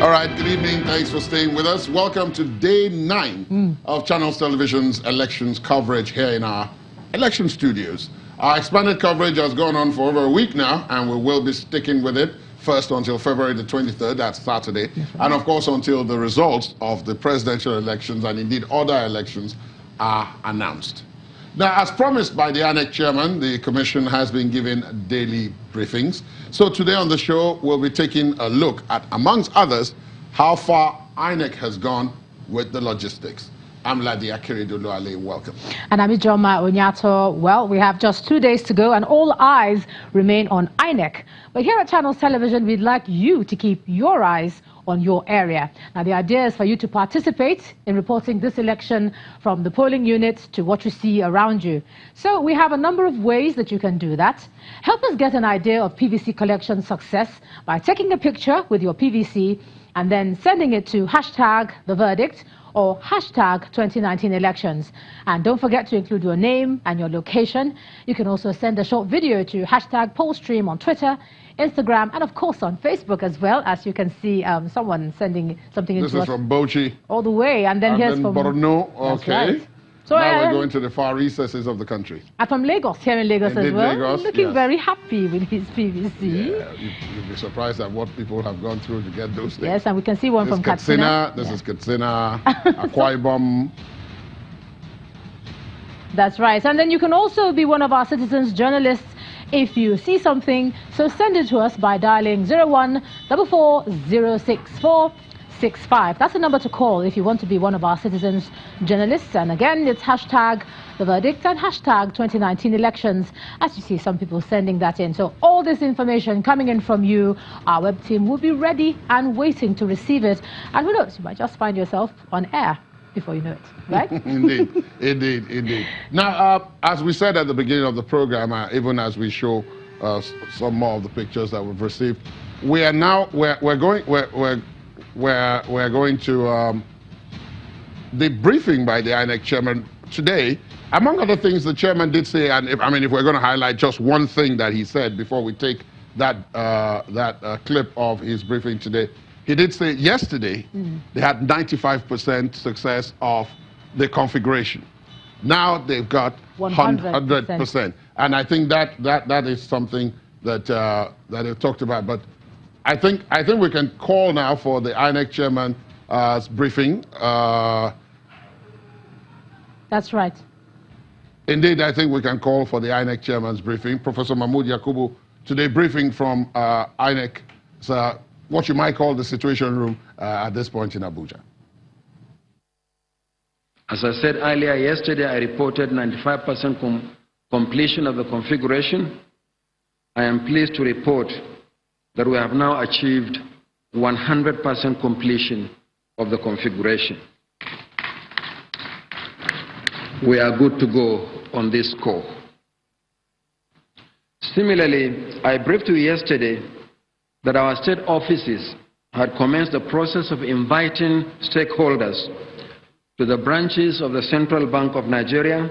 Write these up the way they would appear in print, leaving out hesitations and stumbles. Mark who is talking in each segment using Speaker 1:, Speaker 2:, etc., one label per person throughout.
Speaker 1: All right, good evening. Thanks for staying with us. Welcome to day 9 of Channels Television's elections coverage here in our election studios. Our expanded coverage has gone on for over a week now, and we will be sticking with it first until February the 23rd, that's Saturday, and of course until the results of the presidential elections and indeed other elections are announced. Now, as promised by the INEC chairman, the commission has been given daily briefings. So today on the show, we'll be taking a look at, amongst others, how far INEC has gone with the logistics. I'm Ladi Akeredolu. Welcome.
Speaker 2: And I'm Ijoma Onyato. Well, we have just 2 days to go and all eyes remain on INEC. But here at Channels Television, we'd like you to keep your eyes on your area. Now, the idea is for you to participate in reporting this election from the polling unit to what you see around you. So we have a number of ways that you can do that. Help us get an idea of PVC collection success by taking a picture with your PVC and then sending it to #TheVerdict or #2019elections. And don't forget to include your name and your location. You can also send a short video to #PollStream on Twitter, Instagram, and of course on Facebook as well. As you can see, someone sending something into us.
Speaker 1: This is from Bauchi.
Speaker 2: All the way, and then here's from
Speaker 1: Borno. Okay.
Speaker 2: Right. So
Speaker 1: now we're going to the far recesses of the country.
Speaker 2: I'm from Lagos, here in Lagos as well.
Speaker 1: Lagos,
Speaker 2: looking very happy with his PVC.
Speaker 1: Yeah, you'll be surprised at what people have gone through to get those things.
Speaker 2: Yes, and we can see one from Katsina.
Speaker 1: This is Katsina, Akwa Ibom.
Speaker 2: That's right. And then you can also be one of our citizens journalists if you see something. So send it to us by dialing 0144064665. That's the number to call if you want to be one of our citizens journalists. And again, it's #TheVerdict and #2019elections. As you see, some people sending that in. So all this information coming in from you, our web team will be ready and waiting to receive it. And who knows, you might just find yourself on air before you know it, right?
Speaker 1: Indeed. Now, as we said at the beginning of the program, even as we show some more of the pictures that we've received, we are now we're going to the briefing by the INEC chairman today. Among other things, the chairman did say, and if we're going to highlight just one thing that he said before we take that clip of his briefing today. He did say yesterday they had 95% success of the configuration. Now they've got 100%. And I think that is something that they've talked about. But I think we can call now for the INEC chairman's briefing.
Speaker 2: That's right.
Speaker 1: Indeed, I think we can call for the INEC chairman's briefing. Professor Mahmoud Yakubu, today briefing from INEC. What you might call the situation room at this point in Abuja.
Speaker 3: As I said earlier, yesterday I reported 95% completion of the configuration. I am pleased to report that we have now achieved 100% completion of the configuration. We are good to go on this score. Similarly, I briefed you yesterday that our state offices had commenced the process of inviting stakeholders to the branches of the Central Bank of Nigeria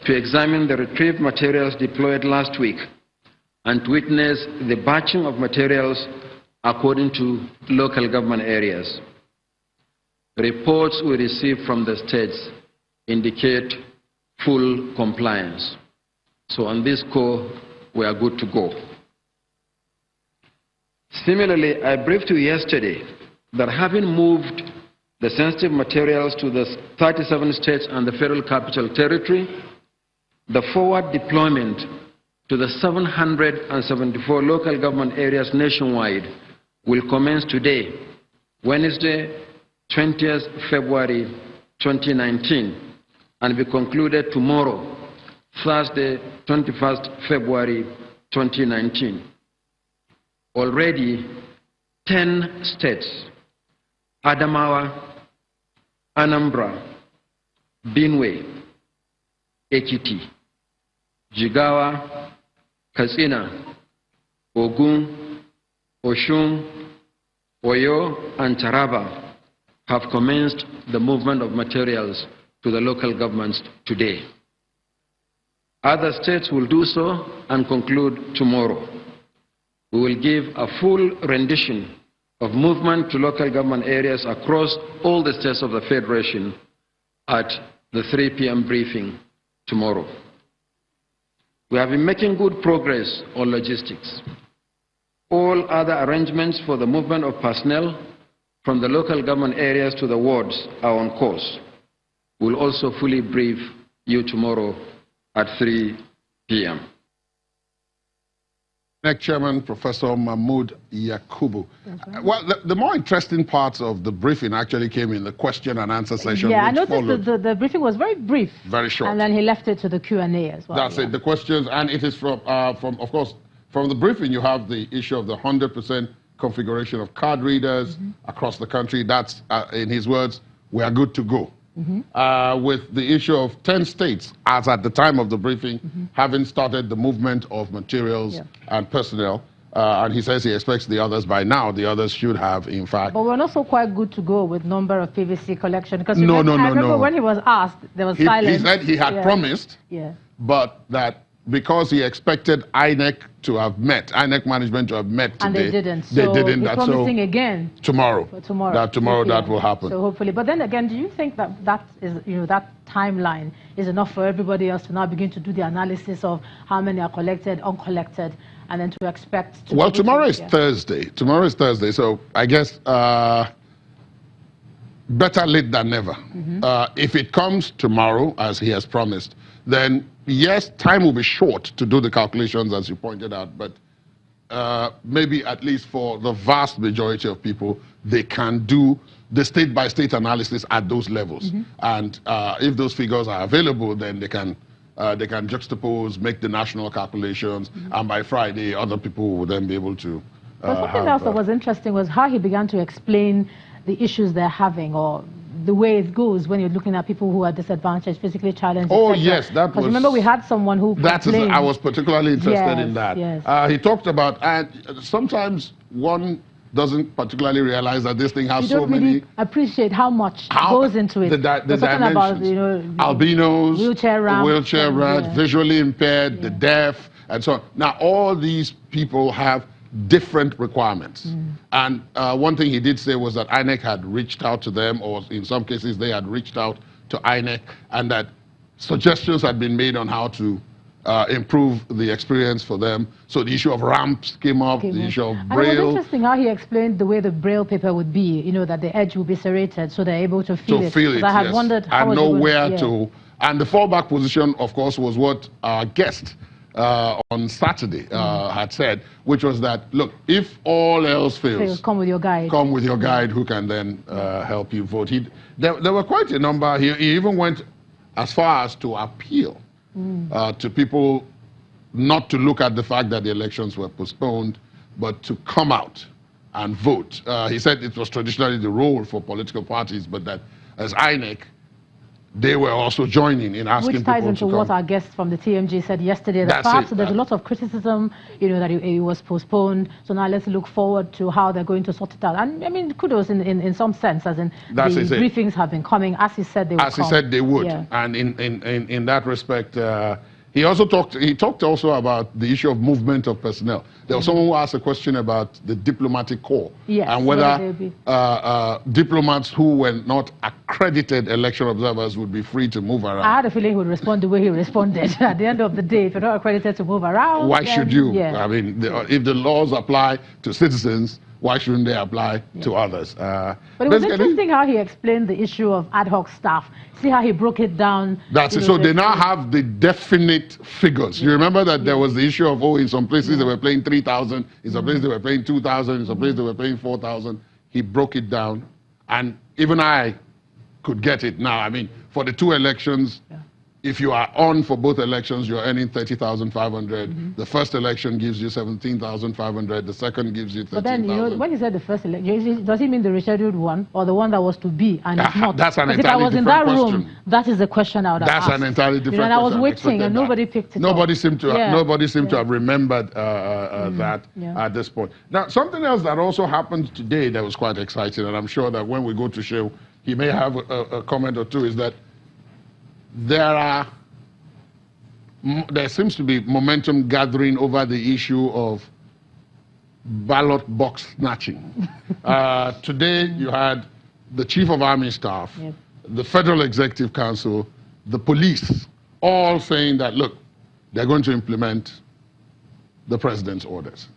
Speaker 3: to examine the retrieved materials deployed last week and to witness the batching of materials according to local government areas. Reports we received from the states indicate full compliance. So on this score, we are good to go. Similarly, I briefed you yesterday that having moved the sensitive materials to the 37 states and the Federal Capital Territory, the forward deployment to the 774 local government areas nationwide will commence today, Wednesday, 20th February 2019, and be concluded tomorrow, Thursday, 21st February 2019. Already 10 states, Adamawa, Anambra, Benue, Ekiti, Jigawa, Katsina, Ogun, Oshun, Oyo, and Taraba have commenced the movement of materials to the local governments today. Other states will do so and conclude tomorrow. We will give a full rendition of movement to local government areas across all the states of the Federation at the 3 p.m. briefing tomorrow. We have been making good progress on logistics. All other arrangements for the movement of personnel from the local government areas to the wards are on course. We'll also fully brief you tomorrow at 3 p.m.
Speaker 1: Next Chairman, Professor Mahmood Yakubu. Well, the more interesting parts of the briefing actually came in the question and answer session.
Speaker 2: Yeah, I noticed the briefing was very brief.
Speaker 1: Very short.
Speaker 2: And then he left it to the Q&A as well.
Speaker 1: That's it, the questions, and it is from, of course, from the briefing you have the issue of the 100% configuration of card readers across the country. That's, in his words, we are good to go. With the issue of 10 states, as at the time of the briefing, having started the movement of materials and personnel. And he says he expects the others by now. The others should have, in fact.
Speaker 2: But we're also quite good to go with number of PVC collection. Because
Speaker 1: No.
Speaker 2: I remember when he was asked, there was silence.
Speaker 1: He said he had promised, but that because he expected INEC to have met, INEC management to have met today.
Speaker 2: And they didn't.
Speaker 1: They
Speaker 2: so
Speaker 1: didn't.
Speaker 2: He's promising again.
Speaker 1: Tomorrow. Tomorrow that will happen.
Speaker 2: So hopefully. But then again, do you think that that is, that timeline is enough for everybody else to now begin to do the analysis of how many are collected, uncollected, and then to expect to...
Speaker 1: Well, tomorrow is Thursday. Tomorrow is Thursday. So I guess better late than never. If it comes tomorrow, as he has promised, then yes, time will be short to do the calculations, as you pointed out, but maybe at least for the vast majority of people, they can do the state-by-state analysis at those levels. And if those figures are available, then they can juxtapose, make the national calculations, and by Friday, other people will then be able to
Speaker 2: But something else that was interesting was how he began to explain the issues they're having, or the way it goes when you're looking at people who are disadvantaged, physically challenged.
Speaker 1: Oh, yes, that was...
Speaker 2: remember we had someone who complained.
Speaker 1: I was particularly interested in that. He talked about, and sometimes one doesn't particularly realize that this thing has so many...
Speaker 2: You don't really appreciate how much goes into it.
Speaker 1: The dimensions.
Speaker 2: About,
Speaker 1: albinos,
Speaker 2: wheelchair
Speaker 1: ramps, visually impaired, the deaf, and so on. Now, all these people have different requirements. And one thing he did say was that INEC had reached out to them, or in some cases they had reached out to INEC, and that suggestions had been made on how to improve the experience for them. So the issue of ramps came up, the issue of Braille.
Speaker 2: And it was interesting how he explained the way the Braille paper would be, that the edge would be serrated so they're able to feel it.
Speaker 1: I
Speaker 2: had wondered how
Speaker 1: and know where to. And the fallback position, of course, was what our guest on Saturday had said, which was that, look, if all else fails,
Speaker 2: come with your guide.
Speaker 1: Come with your guide who can then help you vote. There were quite a number. He even went as far as to appeal to people not to look at the fact that the elections were postponed, but to come out and vote. He said it was traditionally the role for political parties, but that as INEC, they were also joining in asking people to come.
Speaker 2: Which ties into what our guest from the TMG said yesterday, that perhaps there's a lot of criticism, that it was postponed. So now let's look forward to how they're going to sort it out. And I mean, kudos in some sense, as in the briefings have been coming, as he said they would.
Speaker 1: As he said they would. Yeah. And in that respect, he talked also about the issue of movement of personnel. There was someone who asked a question about the diplomatic corps, and whether diplomats who were not accredited election observers would be free to move around.
Speaker 2: I had a feeling he would respond the way he responded. At the end of the day, if you're not accredited to move around,
Speaker 1: why should you? I mean, if the laws apply to citizens, why shouldn't they apply to others?
Speaker 2: But it was interesting how he explained the issue of ad hoc staff. See how he broke it down.
Speaker 1: That's it. So they now have the definite figures. You remember that there was the issue of, in some places they were paying 3,000, in some places they were paying 2,000, in some places they were paying 4,000. He broke it down, and even I could get it now. I mean, for the two elections, if you are on for both elections, you're earning 30,500. The first election gives you 17,500. The second gives you 13,000.
Speaker 2: But then, when he said the first election, does he mean the rescheduled one or the one that was to be and it's not?
Speaker 1: That's an entirely different question.
Speaker 2: If I was in that room, that is the question I would have asked.
Speaker 1: That's an entirely different question.
Speaker 2: And I was waiting and nobody picked it up.
Speaker 1: Nobody seemed to have remembered that at this point. Now, something else that also happened today that was quite exciting, and I'm sure that when we go to show, he may have a comment or two, is that there seems to be momentum gathering over the issue of ballot box snatching. Today you had the Chief of Army Staff,
Speaker 2: Yep.
Speaker 1: the Federal Executive Council, the police, all saying that, look, they're going to implement the president's orders.